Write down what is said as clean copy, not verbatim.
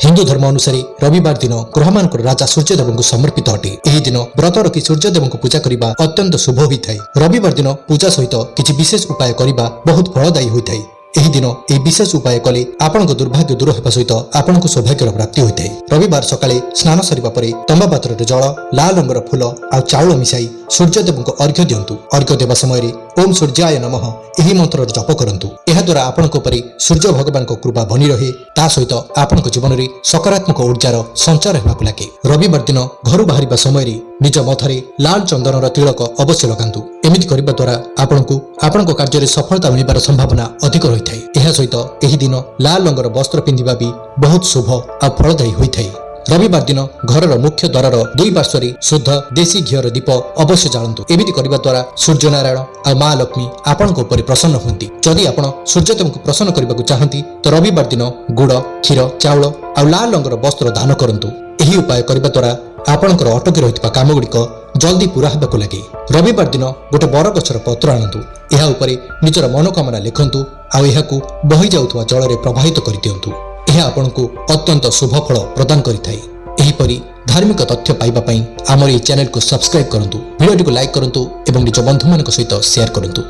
हिंदू धर्म अनुसार रविवार दिन ग्रहमान राजा सूर्यदेव को समर्पित अटे। यह दिन व्रत रखी सूर्यदेव को पूजा करने अत्यंत शुभ होता है। रविवार दिन पूजा सहित किसी विशेष उपाय करने बहुत फलदायी होता है। ଏହି ଦିନ ଏହି ବିଶେଷ ଉପାୟ କଲେ ଆପଣଙ୍କ ଦୁର୍ଭାଗ୍ୟ ଦୂର ହେବା ସହିତ ଆପଣଙ୍କୁ ସୌଭାଗ୍ୟର ପ୍ରାପ୍ତି ହୋଇଥାଏ। ରବିବାର ସକାଳେ ସ୍ନାନ ସରିବା ପରେ ତମ୍ବା ପାତ୍ରରେ ଜଳ, ଲାଲ ରଙ୍ଗର ଫୁଲ ଆଉ ଚାଉଳ ମିଶାଇ ସୂର୍ଯ୍ୟଦେବଙ୍କୁ ଅର୍ଘ୍ୟ ଦିଅନ୍ତୁ। ଅର୍ଘ୍ୟ ଦେବା ସମୟରେ ଓମ୍ ସୂର୍ଯ୍ୟାୟ ନମଃ ଏହି ମନ୍ତ୍ରର ଜପ କରନ୍ତୁ। ଏହାଦ୍ୱାରା ଆପଣଙ୍କ ଉପରେ ସୂର୍ଯ୍ୟ ଭଗବାନଙ୍କ କୃପା ବନି ରହେ। ତା ସହିତ ଆପଣଙ୍କ ଜୀବନରେ ସକାରାତ୍ମକ ଊର୍ଜାର ସଞ୍ଚାର ହେବାକୁ ଲାଗେ। ରବିବାର ଦିନ ଘରୁ ବାହାରିବା ସମୟରେ ନିଜ ମଥାରେ ଲାଲ ଚନ୍ଦନର ତିଳକ ଅବଶ୍ୟ ଲଗାନ୍ତୁ। ଏମିତି କରିବା ଦ୍ୱାରା ଆପଣଙ୍କୁ ଆପଣଙ୍କ କାର୍ଯ୍ୟରେ ସଫଳତା ମିଳିବାର ସମ୍ଭାବନା ଅଧିକ ରହିଥାଏ। ଏହା ସହିତ ଏହି ଦିନ ଲାଲ ରଙ୍ଗର ବସ୍ତ୍ର ପିନ୍ଧିବା ବି ବହୁତ ଶୁଭ ଆଉ ଫଳଦାୟୀ ହୋଇଥାଏ। ରବିବାର ଦିନ ଘରର ମୁଖ୍ୟ ଦ୍ୱାରର ଦୁଇ ପାର୍ଶ୍ୱରେ ଶୁଦ୍ଧ ଦେଶୀ ଘିଅର ଦୀପ ଅବଶ୍ୟ ଜାଳନ୍ତୁ। ଏମିତି କରିବା ଦ୍ୱାରା ସୂର୍ଯ୍ୟନାରାୟଣ ଆଉ ମା ଲକ୍ଷ୍ମୀ ଆପଣଙ୍କ ଉପରେ ପ୍ରସନ୍ନ ହୁଅନ୍ତି। ଯଦି ଆପଣ ସୂର୍ଯ୍ୟଦେବଙ୍କୁ ପ୍ରସନ୍ନ କରିବାକୁ ଚାହାନ୍ତି ତ ରବିବାର ଦିନ ଗୁଡ଼, କ୍ଷୀର, ଚାଉଳ ଆଉ ଲାଲ ରଙ୍ଗର ବସ୍ତ୍ର ଦାନ କରନ୍ତୁ। ଏହି ଉପାୟ କରିବା ଦ୍ୱାରା ଆପଣଙ୍କର ଅଟକି ରହିଥିବା କାମଗୁଡ଼ିକ ଜଲ୍ଦି ପୁରା ହେବାକୁ ଲାଗେ। ରବିବାର ଦିନ ଗୋଟେ ବରଗଛର ପତ୍ର ଆଣନ୍ତୁ। ଏହା ଉପରେ ନିଜର ମନୋକାମନା ଲେଖନ୍ତୁ ଆଉ ଏହାକୁ ବହି ଯାଉଥିବା ଜଳରେ ପ୍ରବାହିତ କରିଦିଅନ୍ତୁ। ଏହା ଆପଣଙ୍କୁ ଅତ୍ୟନ୍ତ ଶୁଭ ଫଳ ପ୍ରଦାନ କରିଥାଏ। ଏହିପରି ଧାର୍ମିକ ତଥ୍ୟ ପାଇବା ପାଇଁ ଆମର ଏହି ଚ୍ୟାନେଲକୁ ସବସ୍କ୍ରାଇବ୍ କରନ୍ତୁ, ଭିଡ଼ିଓଟିକୁ ଲାଇକ୍ କରନ୍ତୁ ଏବଂ ନିଜ ବନ୍ଧୁମାନଙ୍କ ସହିତ ସେୟାର କରନ୍ତୁ।